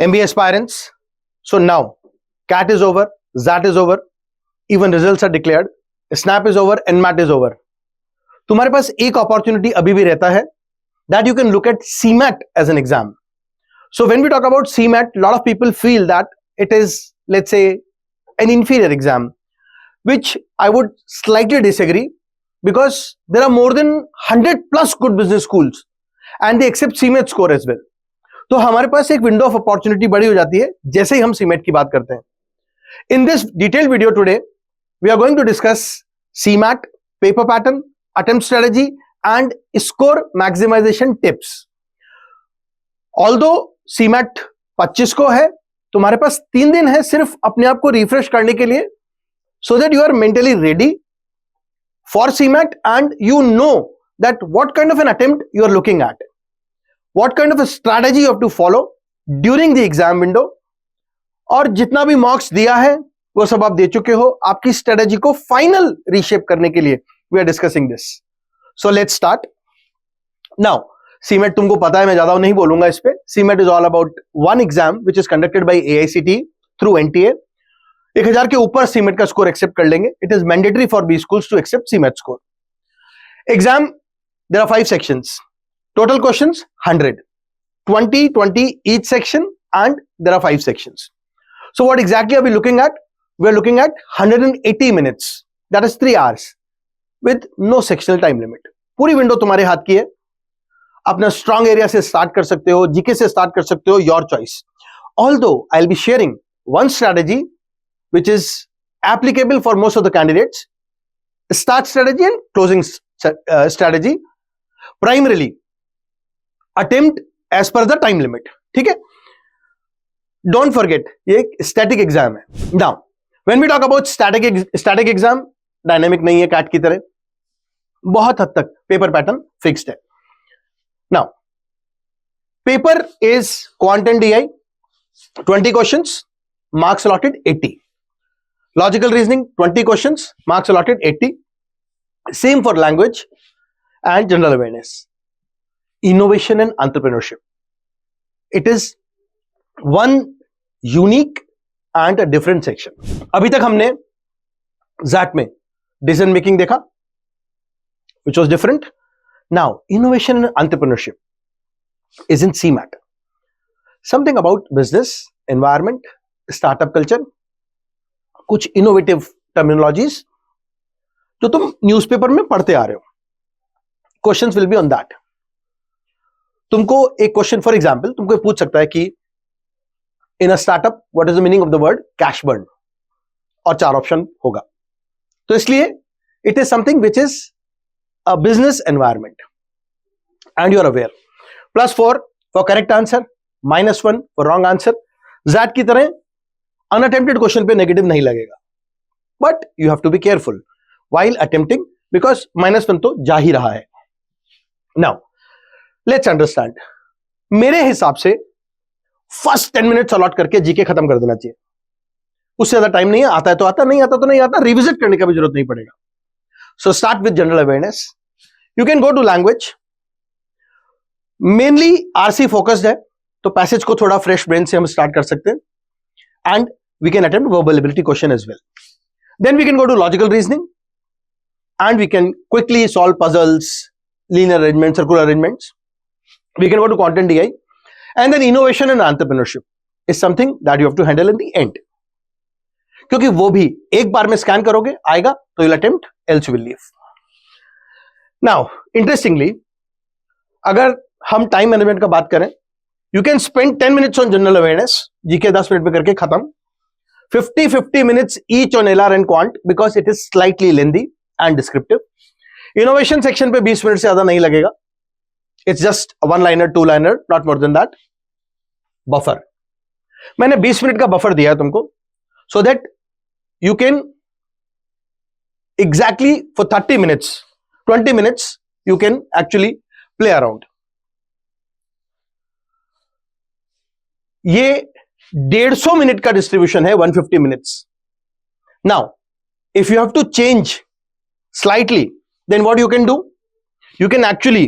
MBA aspirants, so now CAT is over, ZAT is over, even results are declared, SNAP is over, NMAT is over. तुम्हारे पास एक opportunity अभी भी रहता है that you can look at CMAT as an exam. So when we talk about CMAT, a lot of people feel that it is, let's say, an inferior exam, which I would slightly disagree, because there are more than 100 plus good business schools and they accept CMAT score as well. तो हमारे पास एक window of opportunity बड़ी हो जाती है जैसे ही हम CMAT की बात करते हैं. In this detailed video today, we are going to discuss CMAT, paper pattern, attempt strategy and score maximization tips. Although CMAT 25 को है, तुम्हारे पास 3 दिन है सिर्फ अपने आप को रिफ्रेश करने के लिए, so that you are mentally ready for CMAT and you know that what kind of an attempt you are looking at, what kind of a strategy you have to follow during the exam window. और जितना भी मॉक्स दिया है वो सब आप दे चुके हो. आपकी स्ट्रेटेजी को फाइनल रीशेप करने के लिए we are discussing this. So let's start now. CMAT तुमको पता है, मैं ज्यादा नहीं बोलूंगा इस पे. CMAT is all about one exam which is conducted by AICTE through NTA. 1000 के ऊपर CMAT का स्कोर एक्सेप्ट कर लेंगे. It is mandatory for B schools to accept CMAT score. Exam, there are 5 sections. Total questions 100, 20 each section, and there are 5 sections. So what exactly are we looking at? We are looking at 180 minutes. That is 3 hours with no sectional time limit. पूरी window तुम्हारे हाथ की है. अपना strong area से start कर सकते हो, जीके से स्टार्ट कर सकते हो, your choice. Although I'll be sharing one strategy which is applicable for most of the candidates, start strategy and closing strategy, primarily attempt as per the time limit. ठीक है? Don't forget, ये एक static exam है. Now, when we talk about static exam, dynamic नहीं है CAT की तरह. बहुत हद तक paper pattern fixed है. Now, paper is quant and DI, 20 questions, marks allotted 80. Logical reasoning, 20 questions, marks allotted 80. Same for language and general awareness. Innovation and entrepreneurship. It is one unique and a different section. अभी तक हमने ZAT में decision making देखा, which was different. Now, innovation and entrepreneurship is in CMAT. Something about business, environment, startup culture, कुछ innovative terminologies जो तुम newspaper में पढ़ते आ रहे हो. Questions will be on that. तुमको एक क्वेश्चन, फॉर एग्जाम्पल, तुमको पूछ सकता है कि in a startup what is the meaning of the word cash burn, और 4 ऑप्शन होगा. तो इसलिए it is something which is a business environment and you are aware. +4 for correct answer, -1 for wrong answer. ZAT की तरह unattempted question पे negative नहीं लगेगा, but you have to be careful while attempting, because -1 तो जा ही रहा है. Now let's understand. मेरे हिसाब से फर्स्ट 10 मिनट्स अलॉट करके जीके खत्म कर देना चाहिए. उससे ज्यादा टाइम नहीं है. आता है तो आता, नहीं आता तो नहीं आता. रिविजिट करने का भी जरूरत नहीं पड़ेगा. So start with general awareness. You can go to language. Mainly RC focused है, तो पैसेज को थोड़ा फ्रेश ब्रेन से हम स्टार्ट कर सकते हैं. And we can attempt verbal ability question as well. Then we can go to logical reasoning and we can quickly solve puzzles, linear arrangements, circular arrangements. We can go to quant and DI, and then innovation and entrepreneurship is something that you have to handle in the end. क्योंकि वो भी एक बार में scan करोगे, आएगा तो you'll attempt, else you will leave. Now, interestingly, अगर हम टाइम मैनेजमेंट का बात करें, you can spend 10 minutes on general awareness, GK 10 minute में करके खत्म. 50 minutes each on LR and quant because it is slightly lengthy and descriptive. Innovation section पे 20 minute से ज्यादा नहीं लगेगा. It's just 1 liner 2 liner, not more than that. Buffer, मैंने 20 minute का बफर दिया है तुमको, so that you can exactly for 30 minutes 20 minutes you can actually play around. ये 150 मिनट का डिस्ट्रीब्यूशन है, 150 minutes. Now if you have to change slightly, then what you can do, you can actually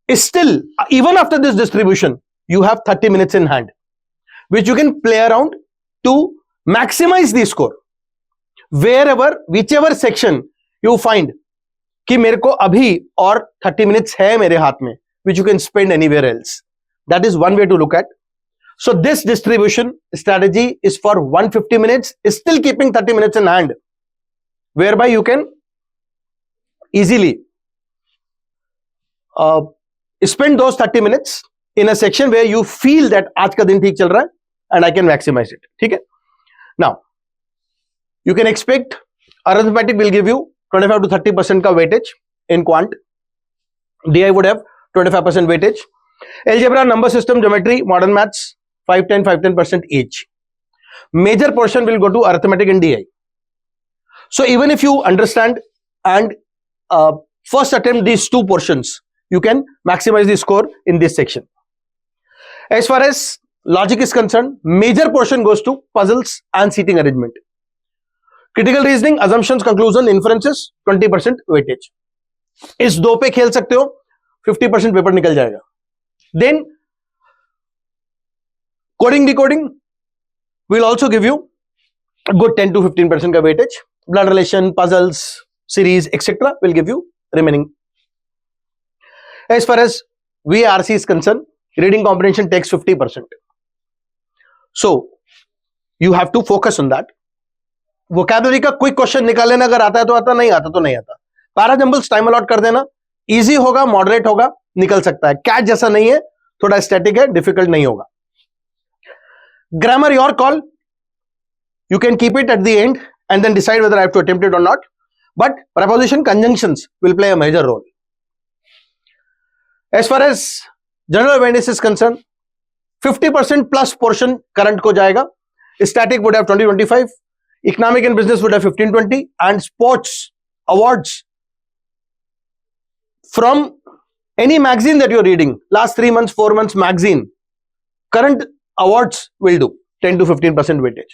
still, even after this distribution, you have 30 minutes in hand. which you can play around to maximize the score. Whichever section you find कि मेरे को अभी और 30 minutes है मेरे हाथ में, which you can spend anywhere else. That is one way to look at. So this distribution strategy is for 150 minutes, still keeping 30 minutes in hand, whereby you can easily spend those 30 minutes in a section where you feel that आज का दिन ठीक चल रहा है and I can maximize it. ठीक है? Now, you can expect arithmetic will give you 25 to 30% का weightage in quant. DI would have 25% weightage. Algebra, number system, geometry, modern maths, 5-10% each. Major portion will go to arithmetic and DI. So even if you understand and first attempt these two portions, you can maximize the score in this section. As far as logic is concerned, major portion goes to puzzles and seating arrangement. Critical reasoning, assumptions, conclusion, inferences, 20% weightage. इस दो पे खेल सकते हो, 50% paper निकल जाएगा. Then coding decoding will also give you a good 10 to 15% का weightage. Blood relation, puzzles, series, etc. will give you remaining. As far as VARC is concerned, reading comprehension takes 50%. So you have to focus on that. Vocabulary का quick question निकाल लेना, अगर आता है तो आता, नहीं आता तो नहीं आता. पैराजंबल्स टाइम अलॉट कर देना, इजी होगा, मॉडरेट होगा, निकल सकता है. कैट जैसा नहीं है, थोड़ा स्टैटिक है, डिफिकल्ट नहीं होगा. Grammar your call, you can keep it at the end and then decide whether I have to attempt it और नॉट, but preposition conjunctions will play a major role. As far as general awareness is concern, 50% plus portion current को जाएगा. Static would have 20-25, economic and business would have 15-20, and sports awards from any magazine that you're reading, last 3 months, 4 months magazine, current awards will do 10 to 15% weightage.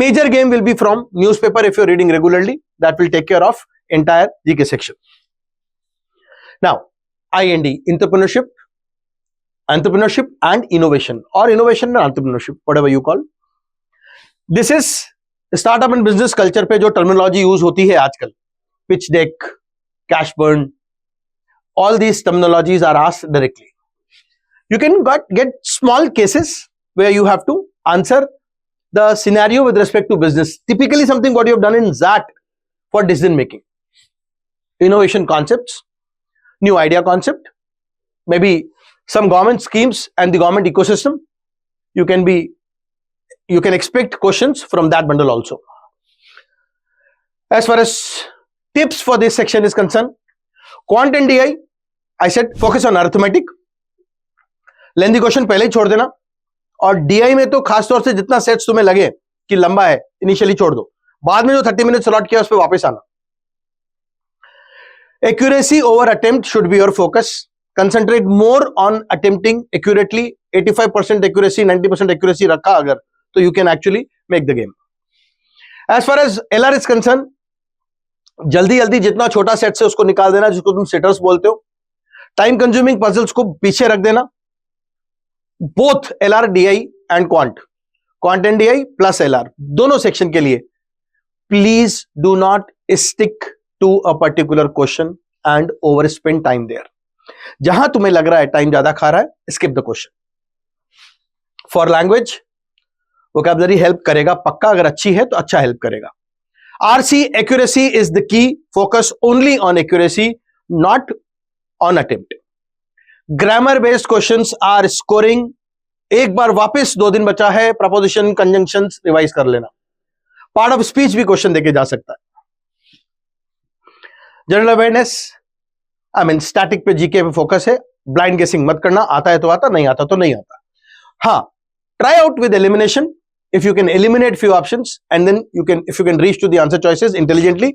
Major game will be from newspaper if you're reading regularly, that will take care of entire GK section. Now, IND, entrepreneurship and innovation, or innovation and entrepreneurship, whatever you call. This is startup and business culture पे जो terminology use होती है आजकल, pitch deck, cash burn, all these terminologies are asked directly. You can get small cases where you have to answer the scenario with respect to business, typically something what you have done in XAT for decision making. Innovation concepts, new idea concept, may be some government schemes and the government ecosystem, you can expect questions from that bundle also. As far as tips for this section is concerned, quant and DI, I said focus on arithmetic. Lengthy question पहले ही छोड़ देना, और DI में तो खासतौर से जितना sets तुम्हें लगे कि लंबा है, इनिशियली छोड़ दो, बाद में जो 30 मिनट स्लॉट किया उस पर वापस आना. Accuracy over attempt should be your focus. Concentrate more on attempting accurately. 85% accuracy, 90% accuracy रखा अगर, तो you can actually make the game. As far as LR is concerned, जल्दी जल्दी जितना छोटा सेट से उसको निकाल देना, जिसको तुम सेटर्स बोलते हो. टाइम कंज्यूमिंग पजल्स को पीछे रख देना. Both LR, DI and quant and DI plus LR, दोनों सेक्शन के लिए please do not stick to a particular question and over spend time there. जहां तुम्हें लग रहा है टाइम ज्यादा खा रहा है, skip the question. For language, vocabulary help करेगा पक्का, अगर अच्छी है तो अच्छा हेल्प करेगा. RC, accuracy is the key. Focus only on accuracy, not on attempt. Grammar based questions are scoring. एक बार वापस 2 दिन बचा है, प्रपोजिशन, कंजंक्शंस रिवाइज कर लेना. पार्ट ऑफ स्पीच भी क्वेश्चन देके जा सकता है. General awareness, I mean static पे, जीके पे फोकस है. ब्लाइंड गेसिंग मत करना, आता है तो आता, नहीं आता तो नहीं आता. हाँ, try out with elimination. If you can eliminate few options and then if you can reach to the answer choices intelligently,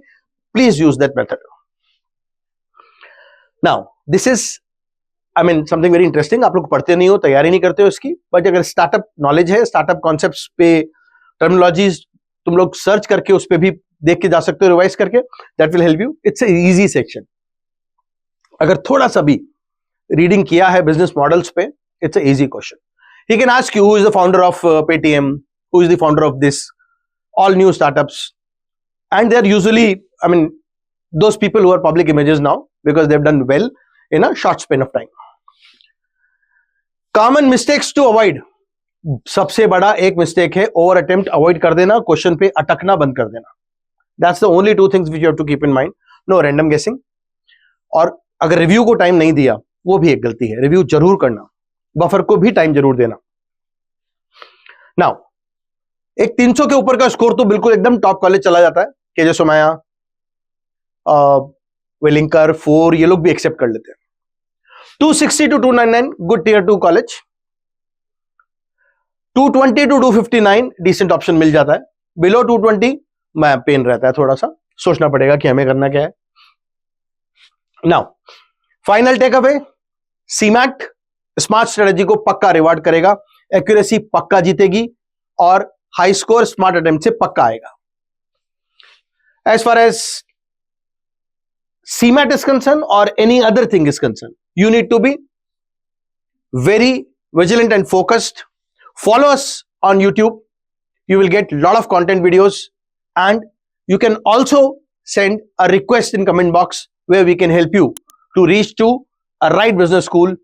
please use that method. Now, this is, I mean, something very interesting. आप लोग पढ़ते नहीं हो, तैयारी नहीं करते हो इसकी, but अगर स्टार्टअप नॉलेज है, स्टार्टअप कॉन्सेप्ट्स पे टर्मिनोलॉजीज तुम लोग सर्च करके उस पे भी देख के जा सकते हो, रिवाइज करके. That will help you. It's a easy section. अगर थोड़ा सा भी रीडिंग किया है बिजनेस मॉडल्स पे, it's a easy question. He can ask you who is the founder of Paytm, who is the founder of this, all new startups. And they're usually, I mean, those people who are public images now because they've done well in a short span of time. Common mistakes to avoid. सबसे बड़ा एक mistake है over attempt avoid कर देना, question पे अटकना बंद कर देना. That's the only two things which you have to keep in mind. No random guessing, और अगर रिव्यू को टाइम नहीं दिया वो भी एक गलती है. रिव्यू जरूर करना, बफर को भी टाइम जरूर देना. नाउ एक 300 के ऊपर का स्कोर तो बिल्कुल एकदम टॉप कॉलेज चला जाता है. केजे सोमाया, वेलिंकर, 4 ये लोग भी एक्सेप्ट कर लेते हैं. 260 to 299 good tier 2 college. 220 to 259 decent option मिल जाता है. बिलो 220 मैं पेन रहता है, थोड़ा सा सोचना पड़ेगा कि हमें करना क्या है. Now final take away, CMAT smart strategy को पक्का रिवार्ड करेगा, एक्यूरेसी पक्का जीतेगी और हाई स्कोर स्मार्ट अटेम्प्ट से पक्का आएगा. As far as CMAT is concerned or any other thing is concerned, you need to be very vigilant and focused. Follow us on YouTube. You will get a lot of content videos, and you can also send a request in comment box where we can help you to reach to a right business school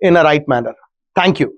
in a right manner. Thank you.